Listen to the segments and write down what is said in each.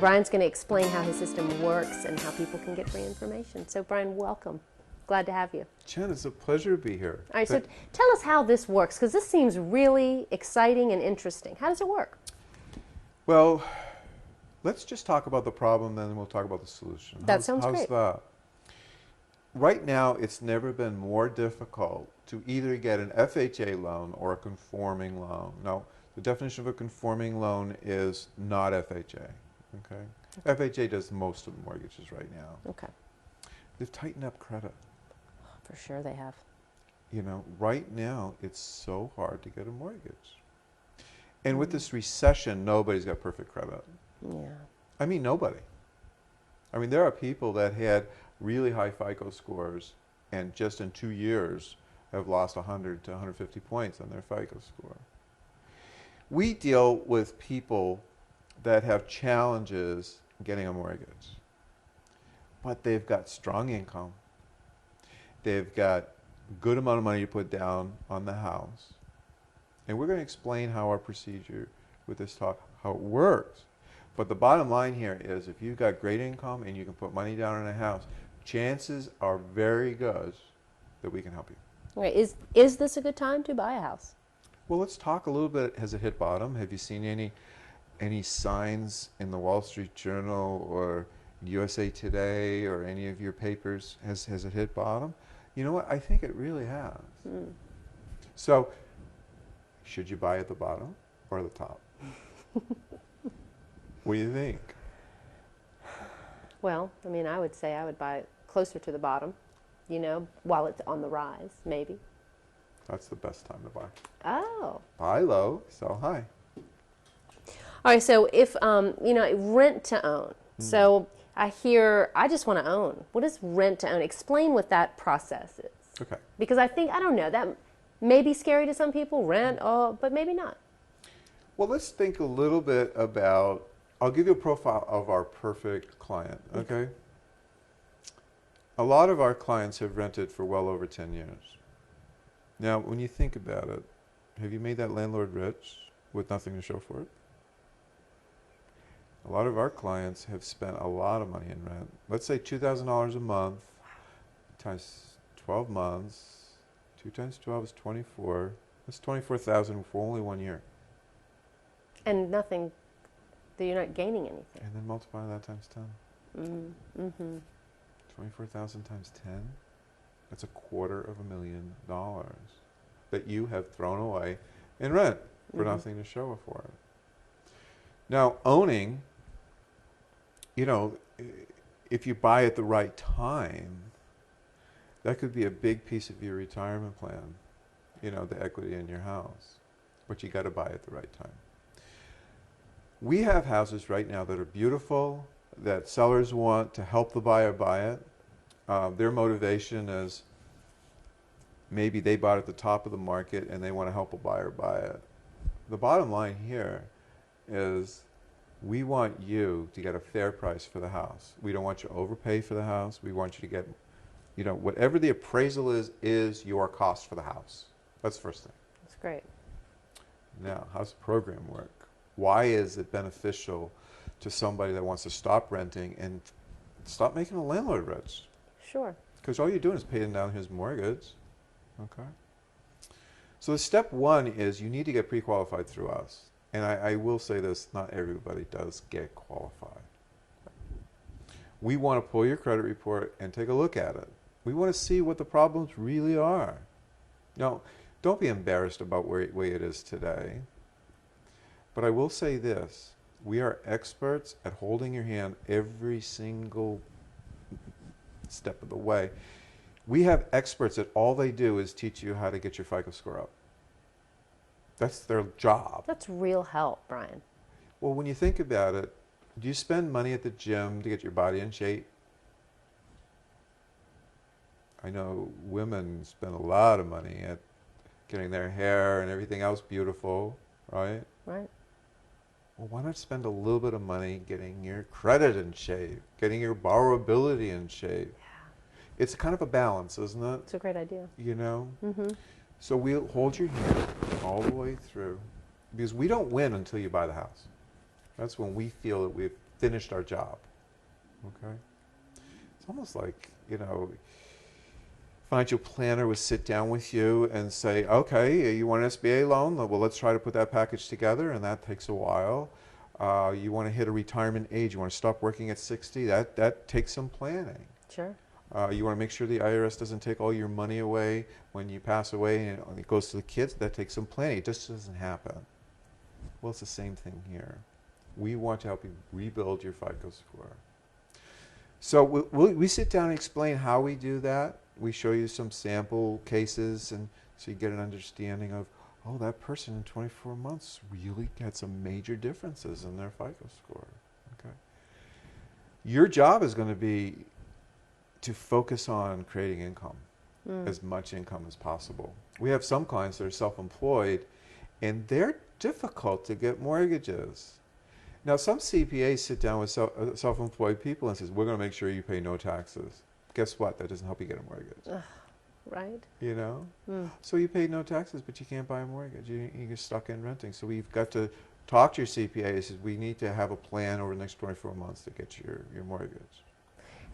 Brian's going to explain how his system works and how people can get free information. So Brian, welcome. Glad to have you. Jen, it's a pleasure to be here. All right, so tell us how this works, because this seems really exciting and interesting. How does it work? Well, let's just talk about the problem, then we'll talk about the solution. That sounds great. How's that? Right now, it's never been more difficult to either get an FHA loan or a conforming loan. Now, the definition of a conforming loan is not FHA. Okay? FHA does most of the mortgages right now. Okay. They've tightened up credit. For sure they have. You know, right now, it's so hard to get a mortgage. And with this recession, nobody's got perfect credit. Yeah. I mean, nobody. I mean, there are people that had really high FICO scores and just in 2 years have lost 100 to 150 points on their FICO score. We deal with people that have challenges getting a mortgage, but they've got strong income. They've got a good amount of money to put down on the house. And we're going to explain how our procedure with this talk, how it works. But the bottom line here is if you've got great income and you can put money down on a house, chances are very good that we can help you. Okay. Is this a good time to buy a house? Well, let's talk a little bit. Has it hit bottom? Have you seen any signs in the Wall Street Journal or USA Today or any of your papers? Has it hit bottom? You know what? I think it really has. So, should you buy at the bottom or the top? What do you think? Well, I mean, I would say I would buy it closer to the bottom, you know, while it's on the rise, maybe. That's the best time to buy. Oh. Buy low, sell high. All right, so if, you know, rent to own. So I hear, I just want to own. What is rent to own? Explain what that process is. Okay. Because I think, I don't know, that may be scary to some people, rent, but maybe not. Well, let's think a little bit about, I'll give you a profile of our perfect client, okay? A lot of our clients have rented for well over 10 years. Now, when you think about it, have you made that landlord rich with nothing to show for it? A lot of our clients have spent a lot of money in rent. Let's say $2,000 a month times 12 months. 2 times 12 is 24. That's $24,000 for only 1 year. And nothing, you're not gaining anything. And then multiply that times 10. 24,000 times 10. That's $250,000 that you have thrown away in rent for nothing to show for it. Now, owning, you know, if you buy at the right time, that could be a big piece of your retirement plan, you know, the equity in your house. But you got to buy at the right time. We have houses right now that are beautiful, that sellers want to help the buyer buy it. Their motivation is maybe they bought at the top of the market and they want to help a buyer buy it. The bottom line here is we want you to get a fair price for the house. We don't want you to overpay for the house. We want you to get, you know, whatever the appraisal is your cost for the house. That's the first thing. That's great. Now, how's the program work? Why is it beneficial to somebody that wants to stop renting and stop making a landlord rich? Sure. Because all you're doing is paying down his mortgage. Okay. So the step one is you need to get pre-qualified through us. And I will say this, not everybody does get qualified. We want to pull your credit report and take a look at it. We want to see what the problems really are. Now, don't be embarrassed about where it is today. But I will say this, we are experts at holding your hand every single step of the way. We have experts that all they do is teach you how to get your FICO score up. That's their job. That's real help, Brian. Well, when you think about it, do you spend money at the gym to get your body in shape? I know women spend a lot of money at getting their hair and everything else beautiful, right? Right. Well, why not spend a little bit of money getting your credit in shape, getting your borrowability in shape? Yeah. It's kind of a balance, isn't it? It's a great idea. You know? So we'll hold your hand all the way through, because we don't win until you buy the house. That's when we feel that finished our job. Okay? It's almost like, financial planner would sit down with you and say, okay, you want an SBA loan? Well, let's try to put that package together, and that takes a while. You want to hit a retirement age, you want to stop working at 60, that takes some planning. Sure. You want to make sure the IRS doesn't take all your money away when you pass away and it goes to the kids. That takes some planning. It just doesn't happen. Well, it's the same thing here. We want to help you rebuild your FICO score. So we sit down and explain how we do that. We show you some sample cases, and so you get an understanding of, oh, that person in 24 months really had some major differences in their FICO score. Okay. Your job is going to be to focus on creating income, as much income as possible. We have some clients that are self-employed, and they're difficult to get mortgages. Now, some CPAs sit down with self-employed people and says, we're going to make sure you pay no taxes. Guess what? That doesn't help you get a mortgage. Right. So you paid no taxes, but you can't buy a mortgage. You're stuck in renting. So we've got to talk to your CPA and say, we need to have a plan over the next 24 months to get your mortgage.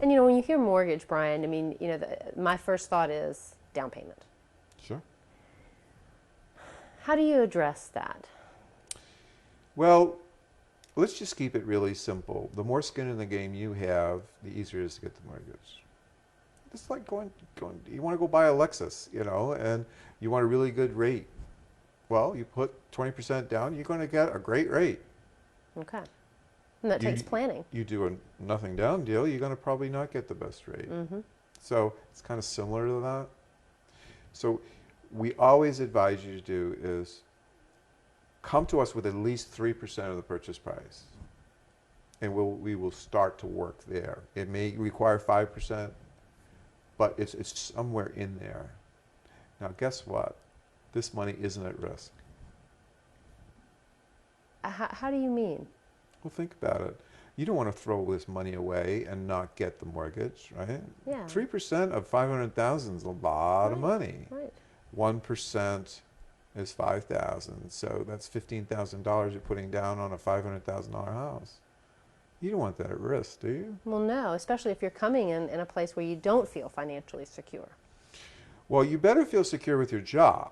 And when you hear mortgage, Brian, I mean, my first thought is down payment. Sure. How do you address that? Well, let's just keep it really simple. The more skin in the game you have, the easier it is to get the mortgage. It's like going. You want to go buy a Lexus, and you want a really good rate. Well, you put 20% down, you're going to get a great rate. Okay. And that takes planning. You do a nothing down deal, you're going to probably not get the best rate. So it's kind of similar to that. So we always advise you to do is come to us with at least 3% of the purchase price. And we will start to work there. It may require 5%, but it's somewhere in there. Now, guess what? This money isn't at risk. How do you mean? Well, think about it. You don't want to throw this money away and not get the mortgage, right? Yeah. 3% of 500,000 is a lot of money. Right. 1% is 5,000, so that's $15,000 you're putting down on a $500,000 house. You don't want that at risk, do you? Well, no, especially if you're coming in a place where you don't feel financially secure. Well, you better feel secure with your job.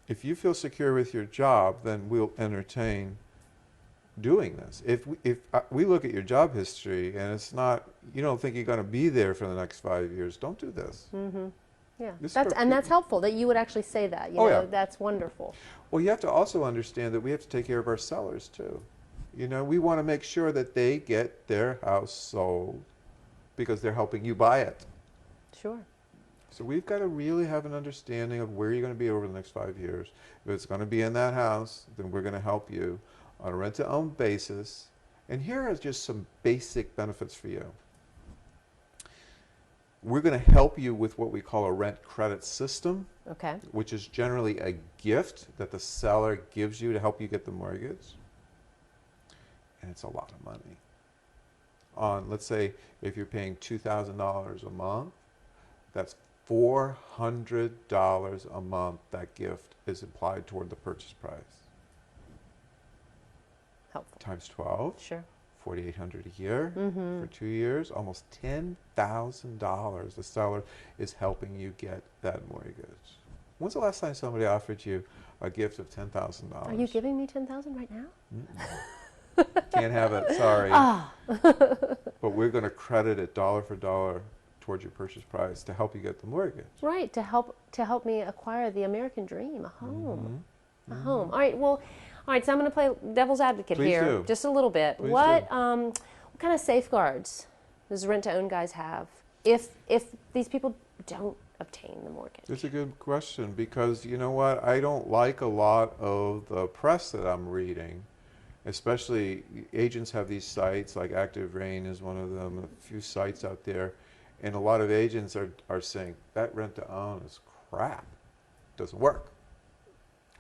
If you feel secure with your job, then we'll entertain doing this. If we look at your job history and it's not, you don't think you're going to be there for the next 5 years, don't do this. Yeah, that's helpful that you would actually say that. Yeah. That's wonderful. Well, you have to also understand that we have to take care of our sellers too. We want to make sure that they get their house sold because they're helping you buy it. Sure. So we've got to really have an understanding of where you're going to be over the next 5 years. If it's going to be in that house, then we're going to help you on a rent-to-own basis. And here are just some basic benefits for you. We're going to help you with what we call a rent credit system, Okay. which is generally a gift that the seller gives you to help you get the mortgage. And it's a lot of money. Let's say if you're paying $2,000 a month, that's $400 a month. That gift is applied toward the purchase price. Helpful. Times 12. Sure. $4,800 a year for 2 years, almost $10,000 the seller is helping you get that mortgage. When's the last time somebody offered you a gift of $10,000? Are you giving me $10,000 right now? Can't have it, sorry. But we're going to credit it dollar for dollar towards your purchase price to help you get the mortgage. Right, to help me acquire the American dream, a home. A home. All right, so I'm going to play devil's advocate Please here do. just a little bit. Please What kind of safeguards does rent-to-own guys have if these people don't obtain the mortgage? It's a good question because you know what? I don't like a lot of the press that I'm reading, especially agents have these sites like Active Rain is one of them, a few sites out there, and a lot of agents are saying that rent-to-own is crap. It doesn't work.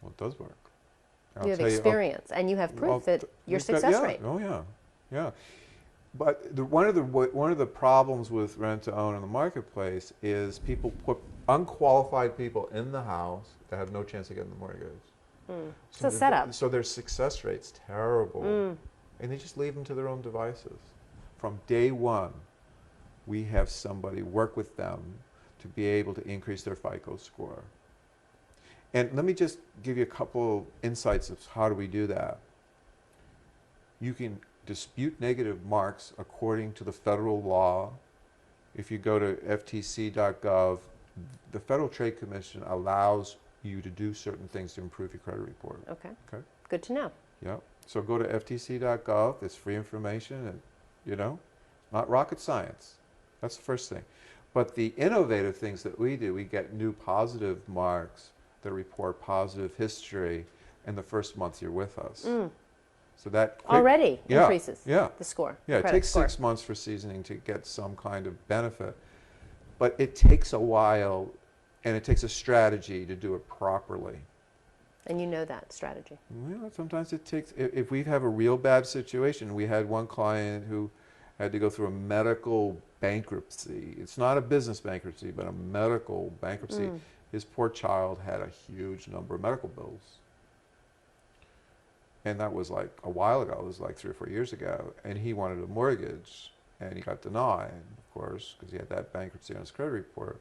Well, it does work. You have experience, and you have proof that your success rate. Oh yeah, yeah. But one of the problems with rent-to-own in the marketplace is people put unqualified people in the house that have no chance of getting the mortgage. It's a setup. So their success rate's terrible. and they just leave them to their own devices. From day one, we have somebody work with them to be able to increase their FICO score. And let me just give you a couple insights of how do we do that. You can dispute negative marks according to the federal law. If you go to ftc.gov, the Federal Trade Commission allows you to do certain things to improve your credit report. Okay. Okay. Good to know. Yeah. So go to ftc.gov. It's free information, and not rocket science. That's the first thing. But the innovative things that we do, we get new positive marks that report positive history in the first month you're with us. So that Already increases the score. Yeah, it credit takes score. 6 months for seasoning to get some kind of benefit. But it takes a while, and it takes a strategy to do it properly. And you know that strategy. Well, sometimes it takes, if we have a real bad situation, we had one client who had to go through a medical bankruptcy. It's not a business bankruptcy, but a medical bankruptcy. His poor child had a huge number of medical bills. And that was like a while ago. It was like 3 or 4 years ago. And he wanted a mortgage, and he got denied, of course, because he had that bankruptcy on his credit report.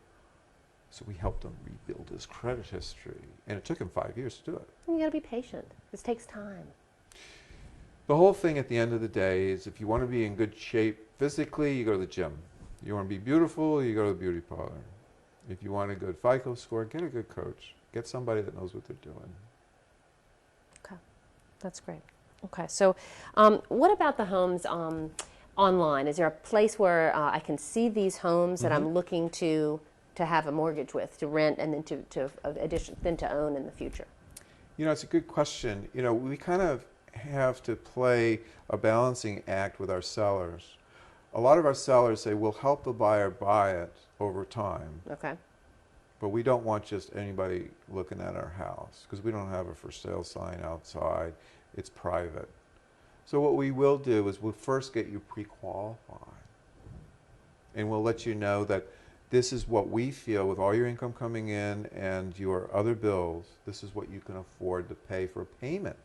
So we helped him rebuild his credit history. And it took him 5 years to do it. You got to be patient. This takes time. The whole thing at the end of the day is, if you want to be in good shape physically, you go to the gym. You want to be beautiful, you go to the beauty parlor. If you want a good FICO score, get a good coach. Get somebody that knows what they're doing. Okay. That's great. Okay. So what about the homes online? Is there a place where I can see these homes that I'm looking to have a mortgage with, to rent, and then to own in the future? It's a good question. We kind of have to play a balancing act with our sellers. A lot of our sellers say, we'll help the buyer buy it over time. Okay. But we don't want just anybody looking at our house, because we don't have a for sale sign outside. It's private. So what we will do is we'll first get you pre-qualified. And we'll let you know that this is what we feel, with all your income coming in and your other bills, this is what you can afford to pay for payment.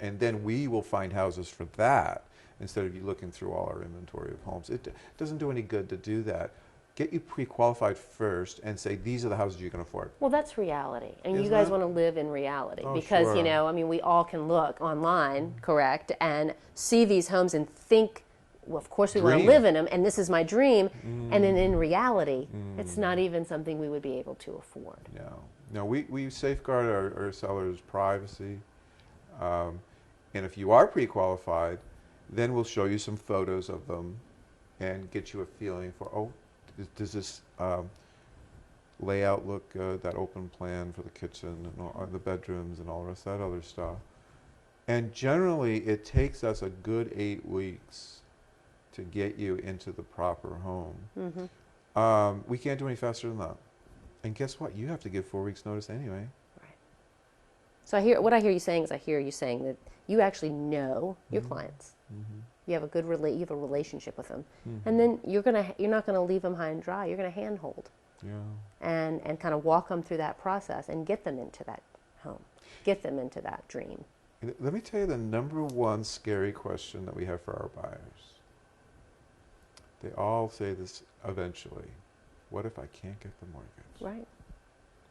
And then we will find houses for that, instead of you looking through all our inventory of homes. It doesn't do any good to do that. Get you pre-qualified first and say, these are the houses you can afford. Well, that's reality. And you Isn't guys it? want to live in reality, Oh, because, sure. we all can look online, correct, and see these homes and think, well, of course we want to Dream. live in them, and this is my dream. And then in reality, it's not even something we would be able to afford. No, we safeguard our sellers' privacy. And if you are pre-qualified, then we'll show you some photos of them and get you a feeling for, does this layout look good, that open plan for the kitchen and all, the bedrooms and all the rest of that other stuff. And generally, it takes us a good 8 weeks to get you into the proper home. We can't do any faster than that. And guess what? You have to give 4 weeks notice anyway. Right. So what I hear you saying that you actually know your clients. You have a relationship with them, and then you're not gonna leave them high and dry. You're gonna handhold, and kind of walk them through that process and get them into that home, get them into that dream. Let me tell you the number one scary question that we have for our buyers. They all say this eventually: what if I can't get the mortgage?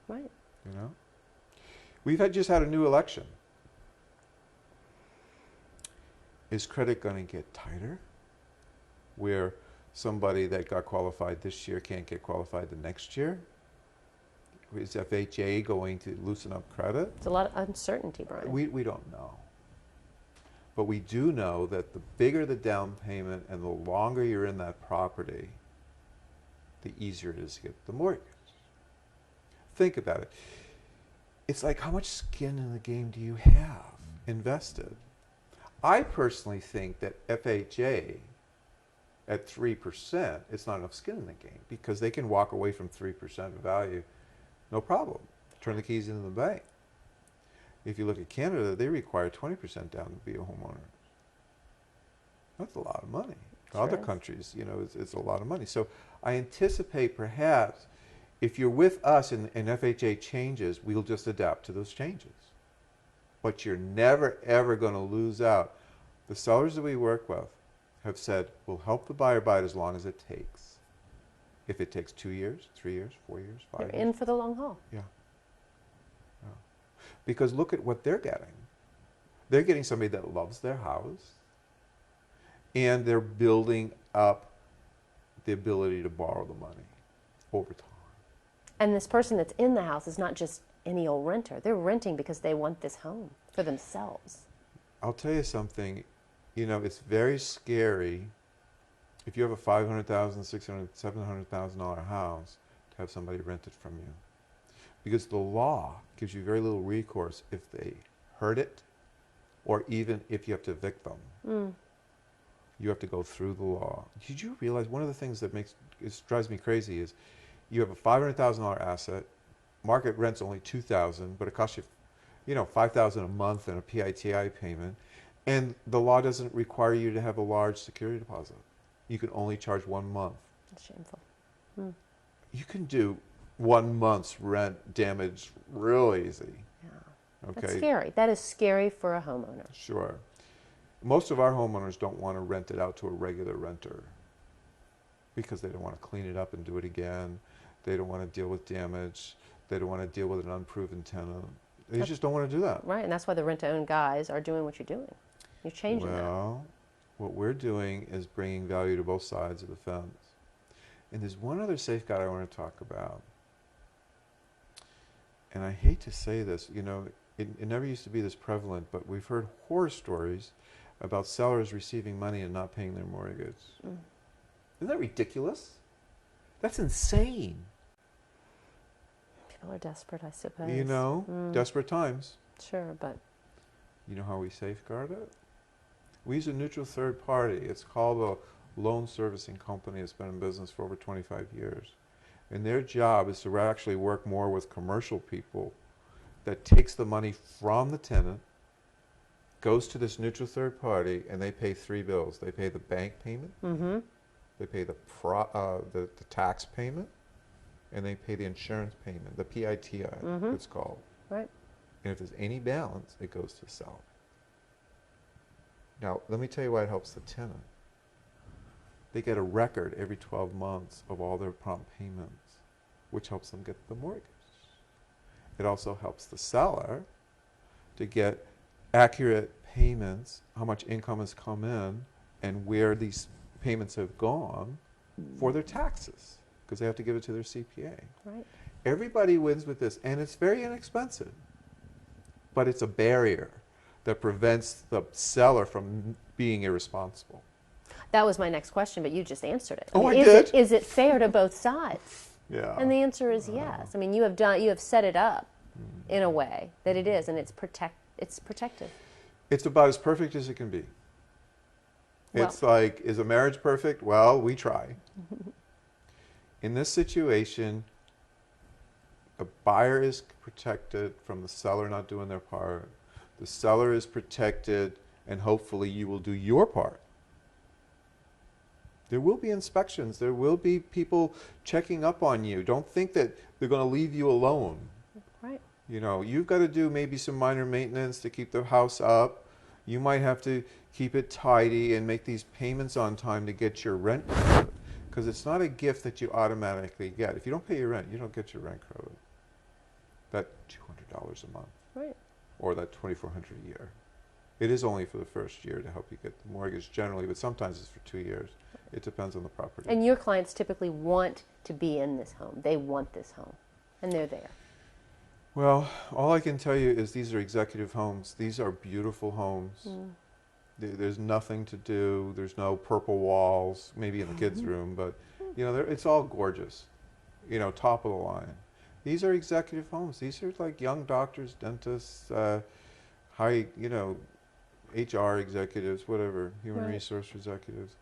Right. We've just had a new election. Is credit going to get tighter, where somebody that got qualified this year can't get qualified the next year? Is FHA going to loosen up credit? It's a lot of uncertainty, Brian. We don't know. But we do know that the bigger the down payment and the longer you're in that property, the easier it is to get the mortgage. Think about it. It's like, how much skin in the game do you have invested? I personally think that FHA at 3%, it's not enough skin in the game, because they can walk away from 3% value, no problem. Turn the keys into the bank. If you look at Canada, they require 20% down to be a homeowner. That's a lot of money. Sure Other is. countries, it's a lot of money. So I anticipate perhaps if you're with us and FHA changes, we'll just adapt to those changes. But you're never, ever going to lose out The sellers that we work with have said, we'll help the buyer buy it as long as it takes. If it takes 2 years, 3 years, 4 years, 5 They're years. in for the long haul. Yeah. Yeah. Because look at what they're getting. They're getting somebody that loves their house, and they're building up the ability to borrow the money over time. And this person that's in the house is not just any old renter. They're renting because they want this home for themselves. I'll tell you something, you know, it's very scary if you have a $500,000, $600,000, $700,000 house to have somebody rent it from you. Because the law gives you very little recourse if they hurt it, or even if you have to evict them. Mm. You have to go through the law. Did you realize one of the things that drives me crazy is you have a $500,000 asset, market rent's only $2,000, but it costs you, you know, $5,000 a month and a PITI payment, and the law doesn't require you to have a large security deposit. You can only charge 1 month. That's shameful. Mm. You can do 1 month's rent damage real easy. Yeah. Okay. That's scary. That is scary for a homeowner. Sure. Most of our homeowners don't want to rent it out to a regular renter because they don't want to clean it up and do it again. They don't want to deal with damage. They don't want to deal with an unproven tenant. They just don't want to do that. Right, and that's why the rent-to-own guys are doing what you're doing. You're changing that. Well, what we're doing is bringing value to both sides of the fence. And there's one other safeguard I want to talk about. And I hate to say this, you know, it never used to be this prevalent, but we've heard horror stories about sellers receiving money and not paying their mortgage. Mm. Isn't that ridiculous? That's insane. People are desperate, I suppose. You know, desperate times. Sure, but You know how we safeguard it? We use a neutral third party. It's called a loan servicing company. It's been in business for over 25 years. And their job is to actually work more with commercial people that takes the money from the tenant, goes to this neutral third party, and they pay 3 bills. They pay the bank payment, they pay the tax payment, and they pay the insurance payment, the PITI, it's called. right. And if there's any balance, it goes to the seller. Now, let me tell you why it helps the tenant. They get a record every 12 months of all their prompt payments, which helps them get the mortgage. It also helps the seller to get accurate payments, how much income has come in, and where these payments have gone for their taxes, because they have to give it to their CPA. Right. Everybody wins with this, and it's very inexpensive, but it's a barrier that prevents the seller from being irresponsible. That was my next question, but you just answered it. Oh, I is did? Is it fair to both sides? Yeah. And the answer is yes. I mean, you have set it up in a way that it is, and it's protective. It's about as perfect as it can be. Well- It's like, is a marriage perfect? Well, we try. In this situation, a buyer is protected from the seller not doing their part. The seller is protected, and hopefully you will do your part. There will be inspections. There will be people checking up on you. Don't think that they're going to leave you alone. Right. You know, you've got to do maybe some minor maintenance to keep the house up. You might have to keep it tidy and make these payments on time to get your rent credit. Because it's not a gift that you automatically get. If you don't pay your rent, you don't get your rent credit. That $200 a month. Right. Or that $2,400 a year. It is only for the first year to help you get the mortgage generally, but sometimes it's for 2 years. It depends on the property. And your clients typically want to be in this home. They want this home, and they're there. Well, all I can tell you is these are executive homes. These are beautiful homes. There's nothing to do. There's no purple walls, maybe in the kids' room, but you know, it's all gorgeous. You know, top of the line. These are executive homes. These are like young doctors, dentists, high, you know, HR executives, whatever, human Right. resource executives.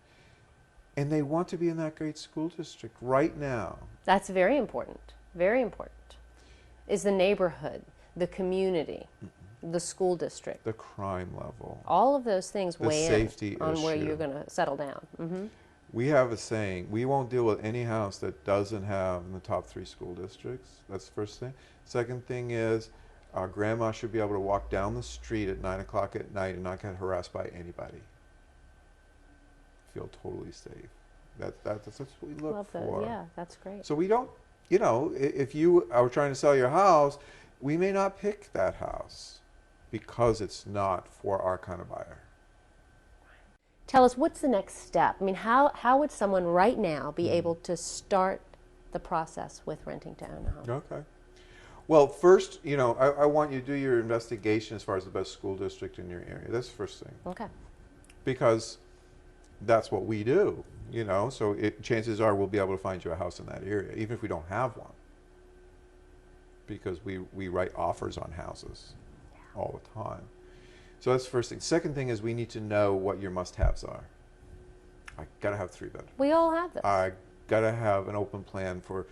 And they want to be in that great school district right now. That's very important. Very important. Is the neighborhood, the community, the school district. The crime level. All of those things The weigh safety in on where issue. you're going to settle down. We have a saying, we won't deal with any house that doesn't have in the top 3 school districts. That's the first thing. Second thing is, our grandma should be able to walk down the street at 9 o'clock at night and not get harassed by anybody. feel totally safe. That's what we look Love for. that. Yeah, that's great. So we don't, you know, if you are trying to sell your house, we may not pick that house because it's not for our kind of buyer. Tell us, what's the next step? I mean, how would someone right now be able to start the process with renting to own a home? Okay. Well, first, you know, I want you to do your investigation as far as the best school district in your area. That's the first thing. Okay. Because that's what we do, you know, so chances are we'll be able to find you a house in that area, even if we don't have one. Because we write offers on houses all the time. So that's the first thing. Second thing is we need to know what your must-haves are. I gotta have 3-bedroom. We all have this. I gotta have an open plan for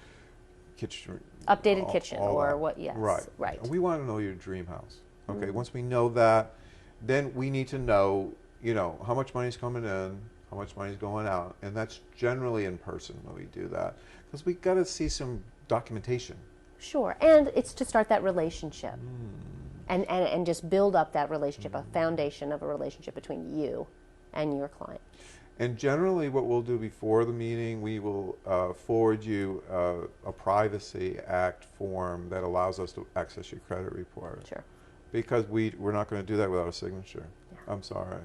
kitchen. Updated kitchen or that. what, yes. Right. Right. We want to know your dream house. Okay, once we know that, then we need to know, you know, how much money's coming in, how much money's going out, and that's generally in person when we do that. Because we gotta see some documentation. Sure. And it's to start that relationship. And just build up that relationship, a foundation of a relationship between you and your client. And generally what we'll do before the meeting, we will forward you a Privacy Act form that allows us to access your credit report. Sure. Because we're not going to do that without a signature. Yeah. I'm sorry.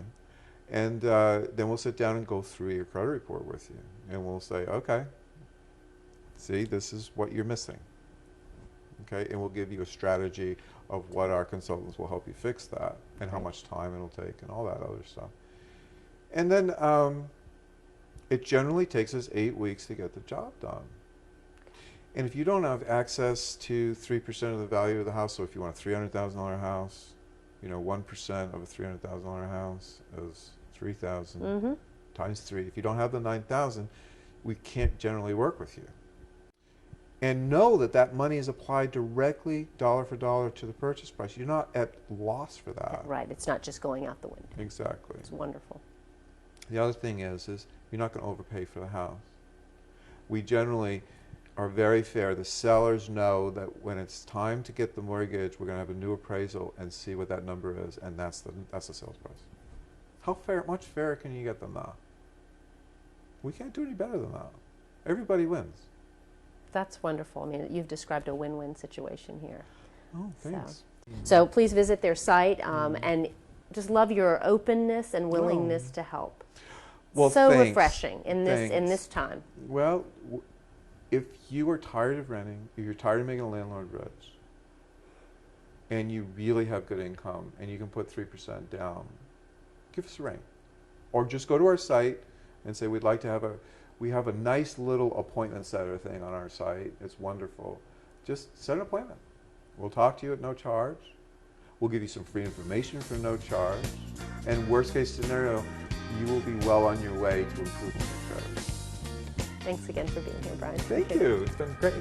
And then we'll sit down and go through your credit report with you. And we'll say, okay, see, this is what you're missing. Okay, and we'll give you a strategy of what our consultants will help you fix that and how much time it'll take and all that other stuff. And then it generally takes us 8 weeks to get the job done. And if you don't have access to 3% of the value of the house, so if you want a $300,000 house, you know, 1% of a $300,000 house is $3,000 times 3. If you don't have the $9,000, we can't generally work with you. And know that that money is applied directly, dollar for dollar, to the purchase price. You're not at loss for that. Right. It's not just going out the window. Exactly. It's wonderful. The other thing is you're not going to overpay for the house. We generally are very fair. The sellers know that when it's time to get the mortgage, we're going to have a new appraisal and see what that number is, and that's the sales price. How fair? Much fairer can you get than that? We can't do any better than that. Everybody wins. That's wonderful. I mean, you've described a win-win situation here. Oh, thanks. So please visit their site and just love your openness and willingness to help. Well, so thanks. refreshing in this time. Well, if you are tired of renting, if you're tired of making a landlord rich, and you really have good income and you can put 3% down, give us a ring. Or just go to our site and say, we'd like to have we have a nice little appointment setter thing on our site. It's wonderful. Just set an appointment. We'll talk to you at no charge. We'll give you some free information for no charge. And worst case scenario, you will be well on your way to improving your credit. Thanks again for being here, Brian. Thank you. It's been great.